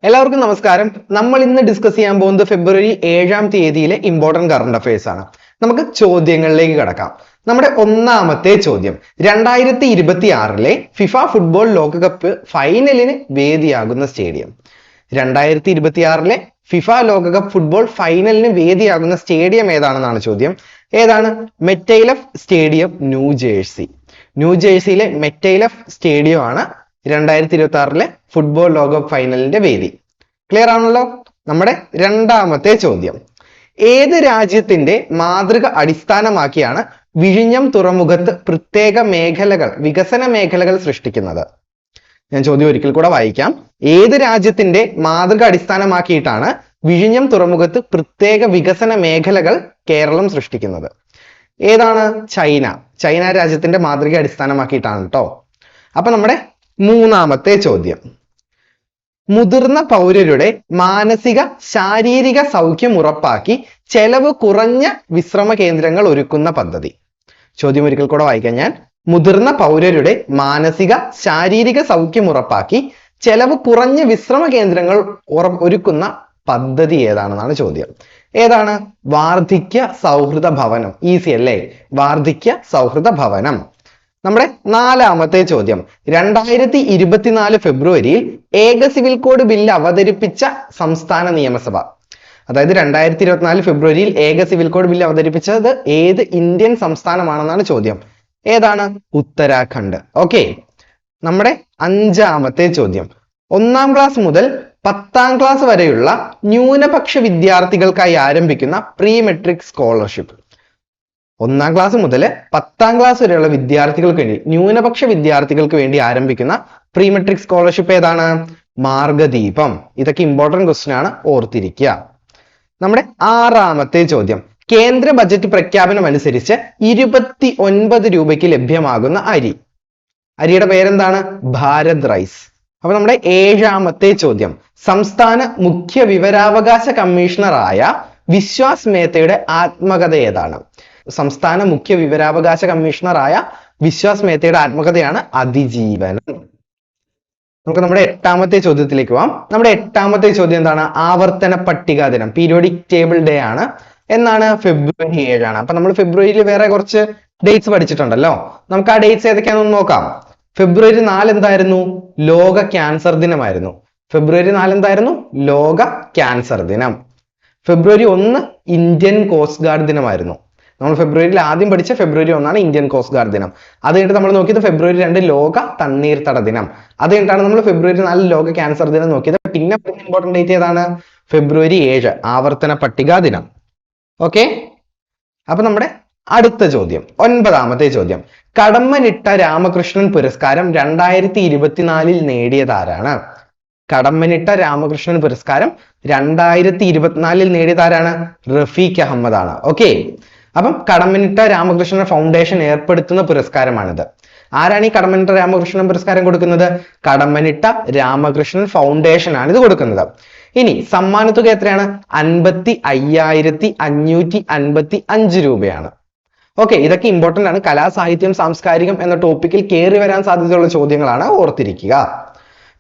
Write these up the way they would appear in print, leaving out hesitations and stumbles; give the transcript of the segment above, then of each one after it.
എല്ലാവർക്കും നമസ്കാരം. നമ്മൾ ഇന്ന് ഡിസ്കസ് ചെയ്യാൻ പോകുന്നത് ഫെബ്രുവരി 7-ാം തീയതിയിലെ ഇമ്പോർട്ടന്റ് കറണ്ട് അഫയേഴ്സ് ആണ്. നമുക്ക് ചോദ്യങ്ങളിലേക്ക് കടക്കാം. നമ്മുടെ ഒന്നാമത്തെ ചോദ്യം, 2026-ലെ ഫിഫ ഫുട്ബോൾ ലോകകപ്പ് ഫൈനലിന് വേദിയാകുന്ന സ്റ്റേഡിയം. 2026-ലെ ഫിഫ ലോകകപ്പ് ഫുട്ബോൾ ഫൈനലിന് വേദിയാകുന്ന സ്റ്റേഡിയം ഏതാണെന്നാണ് ചോദ്യം. ഏതാണ്? മെറ്റൈലഫ് സ്റ്റേഡിയം, ന്യൂജേഴ്സി. ന്യൂജേഴ്സിയിലെ മെറ്റൈലഫ് സ്റ്റേഡിയം ആണ് 2026-ലെ ഫുട്ബോൾ ലോകകപ്പ് ഫൈനലിന്റെ വേദി. ക്ലിയർ ആണല്ലോ? നമ്മുടെ രണ്ടാമത്തെ ചോദ്യം, ഏത് രാജ്യത്തിന്റെ മാതൃക അടിസ്ഥാനമാക്കിയാണ് വിഴിഞ്ഞം തുറമുഖത്ത് പ്രത്യേക മേഖലകൾ, വികസന മേഖലകൾ സൃഷ്ടിക്കുന്നത്? ഞാൻ ചോദ്യം ഒരിക്കൽ കൂടെ വായിക്കാം. ഏത് രാജ്യത്തിന്റെ മാതൃക അടിസ്ഥാനമാക്കിയിട്ടാണ് വിഴിഞ്ഞം തുറമുഖത്ത് പ്രത്യേക വികസന മേഖലകൾ കേരളം സൃഷ്ടിക്കുന്നത്? ഏതാണ്? ചൈന. ചൈന രാജ്യത്തിന്റെ മാതൃക അടിസ്ഥാനമാക്കിയിട്ടാണ് കേട്ടോ. അപ്പൊ നമ്മുടെ മൂന്നാമത്തെ ചോദ്യം, മുതിർന്ന പൗരരുടെ മാനസിക ശാരീരിക സൗഖ്യം ഉറപ്പാക്കി ചെലവ് കുറഞ്ഞ വിശ്രമ കേന്ദ്രങ്ങൾ ഒരുക്കുന്ന പദ്ധതി. ചോദ്യം ഒരിക്കൽ കൂടെ വായിക്കാം ഞാൻ. മുതിർന്ന പൗരരുടെ മാനസിക ശാരീരിക സൗഖ്യം ഉറപ്പാക്കി ചെലവ് കുറഞ്ഞ വിശ്രമ കേന്ദ്രങ്ങൾ ഒരുക്കുന്ന പദ്ധതി ഏതാണെന്നാണ് ചോദ്യം. ഏതാണ്? വാർദ്ധക്യ സൗഹൃദ ഭവനം. ഈസി അല്ലേ? വാർദ്ധക്യ സൗഹൃദ ഭവനം. നമ്മുടെ നാലാമത്തെ ചോദ്യം, 2024 ഫെബ്രുവരിയിൽ ഏക സിവിൽ കോഡ് ബില്ല് അവതരിപ്പിച്ച സംസ്ഥാന നിയമസഭ. അതായത് 2024 ഫെബ്രുവരിയിൽ ഏക സിവിൽ കോഡ് ബില്ല് അവതരിപ്പിച്ചത് ഏത് ഇന്ത്യൻ സംസ്ഥാനമാണെന്നാണ് ചോദ്യം. ഏതാണ്? ഉത്തരാഖണ്ഡ്. ഓക്കെ. നമ്മുടെ അഞ്ചാമത്തെ ചോദ്യം, 1-ാം ക്ലാസ് മുതൽ 10-ാം ക്ലാസ് വരെയുള്ള ന്യൂനപക്ഷ വിദ്യാർത്ഥികൾക്കായി ആരംഭിക്കുന്ന പ്രീ മെട്രിക് സ്കോളർഷിപ്പ്. 1-ാം ക്ലാസ് മുതൽ 10-ാം ക്ലാസ് വരെയുള്ള വിദ്യാർത്ഥികൾക്ക് വേണ്ടി, ന്യൂനപക്ഷ വിദ്യാർത്ഥികൾക്ക് വേണ്ടി ആരംഭിക്കുന്ന പ്രീ മെട്രിക് സ്കോളർഷിപ്പ് ഏതാണ്? മാർഗദീപം. ഇതൊക്കെ ഇമ്പോർട്ടന്റ് ക്വസ്റ്റ്യൻ ആണ്, ഓർത്തിരിക്കുക. നമ്മുടെ ആറാമത്തെ ചോദ്യം, കേന്ദ്ര ബജറ്റ് പ്രഖ്യാപനം അനുസരിച്ച് 29 രൂപയ്ക്ക് ലഭ്യമാകുന്ന അരി. അരിയുടെ പേരെന്താണ്? ഭാരത് റൈസ്. അപ്പൊ നമ്മുടെ ഏഴാമത്തെ ചോദ്യം, സംസ്ഥാന മുഖ്യ വിവരാവകാശ കമ്മീഷണറായ വിശ്വാസ് മേത്തയുടെ ആത്മകഥ ഏതാണ്? സംസ്ഥാന മുഖ്യ വിവരാവകാശ കമ്മീഷണറായ വിശ്വാസ് മേത്തയുടെ ആത്മകഥയാണ് അതിജീവനം. നമുക്ക് നമ്മുടെ എട്ടാമത്തെ ചോദ്യത്തിലേക്ക് പോവാം. നമ്മുടെ എട്ടാമത്തെ ചോദ്യം എന്താണ്? ആവർത്തന പട്ടിക ദിനം, പീരിയോഡിക് ടേബിൾ ഡേ ആണ്. എന്നാണ്? ഫെബ്രുവരി 7-ആണ്. അപ്പൊ നമ്മൾ ഫെബ്രുവരിയിൽ വേറെ കുറച്ച് ഡേറ്റ്സ് പഠിച്ചിട്ടുണ്ടല്ലോ. നമുക്ക് ആ ഡേറ്റ്സ് ഏതൊക്കെയാണെന്ന് നോക്കാം. ഫെബ്രുവരി 4 എന്തായിരുന്നു? ലോക ക്യാൻസർ ദിനമായിരുന്നു. ഫെബ്രുവരി 4 എന്തായിരുന്നു? ലോക ക്യാൻസർ ദിനം. ഫെബ്രുവരി 1 ഇന്ത്യൻ കോസ്റ്റ് ഗാർഡ് ദിനമായിരുന്നു. നമ്മൾ ഫെബ്രുവരിയിൽ ആദ്യം പഠിച്ച ഫെബ്രുവരി 1 ഇന്ത്യൻ കോസ്റ്റ് ഗാർഡ് ദിനം. അത് കഴിഞ്ഞിട്ട് നമ്മൾ നോക്കിയത് ഫെബ്രുവരി 2 ലോക തണ്ണീർത്തട ദിനം. അത് കഴിഞ്ഞിട്ടാണ് നമ്മൾ ഫെബ്രുവരി 4 ലോക ക്യാൻസർ ദിനം നോക്കിയത്. പിന്നെ ഇമ്പോർട്ടന്റ് ഡേറ്റ് ഏതാണ്? ഫെബ്രുവരി 7 ആവർത്തന പട്ടിക ദിനം. ഓക്കെ. അപ്പൊ നമ്മുടെ അടുത്ത ചോദ്യം, 9-ാമത്തെ ചോദ്യം, കടമ്മനിട്ട രാമകൃഷ്ണൻ പുരസ്കാരം 2024 നേടിയത് ആരാണ്? കടമ്മനിട്ട രാമകൃഷ്ണൻ പുരസ്കാരം 2024 നേടിയത് ആരാണ്? റഫീഖ് അഹമ്മദ് ആണ്. ഓക്കെ. അപ്പം കടമ്മനിട്ട രാമകൃഷ്ണൻ ഫൗണ്ടേഷൻ ഏർപ്പെടുത്തുന്ന പുരസ്കാരമാണിത്. ആരാണ് ഈ കടമ്മനിട്ട രാമകൃഷ്ണൻ പുരസ്കാരം കൊടുക്കുന്നത്? കടമ്മനിട്ട രാമകൃഷ്ണൻ ഫൗണ്ടേഷൻ ആണ് ഇത് കൊടുക്കുന്നത്. ഇനി സമ്മാനത്തുക എത്രയാണ്? 55,555 രൂപയാണ്. ഓക്കെ. ഇതൊക്കെ ഇമ്പോർട്ടന്റ് ആണ്. കലാ സാഹിത്യം സാംസ്കാരികം എന്ന ടോപ്പിക്കിൽ കയറി വരാൻ സാധ്യതയുള്ള ചോദ്യങ്ങളാണ്, ഓർത്തിരിക്കുക.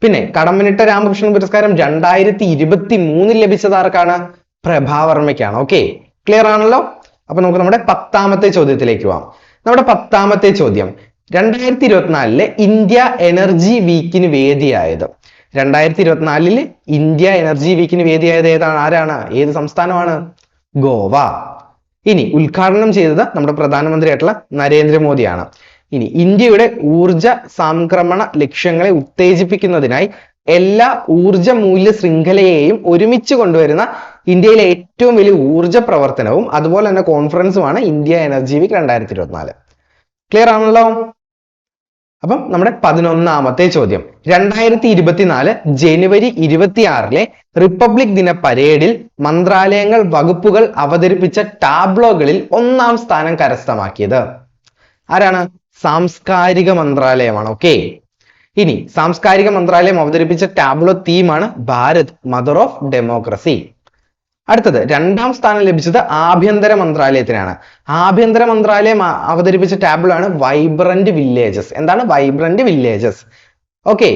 പിന്നെ കടമ്മനിട്ട രാമകൃഷ്ണൻ പുരസ്കാരം 2023 ലഭിച്ചത് ആർക്കാണ്? പ്രഭാവർമ്മയ്ക്കാണ്. ഓക്കെ. ക്ലിയർ ആണല്ലോ? അപ്പൊ നമുക്ക് നമ്മുടെ 10-ാമത്തെ ചോദ്യത്തിലേക്ക് പോവാം. നമ്മുടെ 10-ാമത്തെ ചോദ്യം, 2024 ഇന്ത്യ എനർജി വീക്കിന് വേദിയായത്. 2024 ഇന്ത്യ എനർജി വീക്കിന് വേദിയായത് ആരാണ്? ഏത് സംസ്ഥാനമാണ്? ഗോവ. ഇനി ഉദ്ഘാടനം ചെയ്തത് നമ്മുടെ പ്രധാനമന്ത്രിയായിട്ടുള്ള നരേന്ദ്രമോദിയാണ്. ഇനി ഇന്ത്യയുടെ ഊർജ സംക്രമണ ലക്ഷ്യങ്ങളെ ഉത്തേജിപ്പിക്കുന്നതിനായി എല്ലാ ഊർജ മൂല്യ ശൃംഖലയെയും ഒരുമിച്ച് കൊണ്ടുവരുന്ന ഇന്ത്യയിലെ ഏറ്റവും വലിയ ഊർജ പ്രവർത്തനവും അതുപോലെ തന്നെ കോൺഫറൻസുമാണ് ഇന്ത്യ എനർജി വീക്ക് 2024. ക്ലിയർ ആണല്ലോ? അപ്പം നമ്മുടെ 11-ാമത്തെ ചോദ്യം, 2024 ജനുവരി 26 റിപ്പബ്ലിക് ദിന പരേഡിൽ മന്ത്രാലയങ്ങൾ, വകുപ്പുകൾ അവതരിപ്പിച്ച ടാബ്ലോകളിൽ 1-ാം സ്ഥാനം കരസ്ഥമാക്കിയത് ആരാണ്? സാംസ്കാരിക മന്ത്രാലയമാണ്. ഓക്കെ. ഇനി സാംസ്കാരിക മന്ത്രാലയം അവതരിപ്പിച്ച ടാബ്ലോ തീമാണ് ഭാരത് മദർ ഓഫ് ഡെമോക്രസി. അടുത്തത് 2-ാം സ്ഥാനം ലഭിച്ചത് ആഭ്യന്തര മന്ത്രാലയത്തിനാണ്. ആഭ്യന്തര മന്ത്രാലയം അവതരിപ്പിച്ച ടാബ്ലോ ആണ് വൈബ്രന്റ് വില്ലേജസ്. എന്താണ്? Vibrant villages. ഓക്കെ.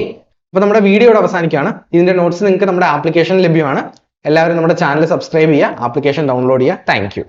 അപ്പൊ നമ്മുടെ വീഡിയോയുടെ അവസാനിക്കുകയാണ്. ഇതിന്റെ നോട്ട്സ് നിങ്ങൾക്ക് നമ്മുടെ ആപ്ലിക്കേഷൻ ലഭ്യമാണ്. എല്ലാവരും നമ്മുടെ ചാനൽ സബ്സ്ക്രൈബ് ചെയ്യുക, ആപ്ലിക്കേഷൻ ഡൗൺലോഡ് ചെയ്യുക. Thank you.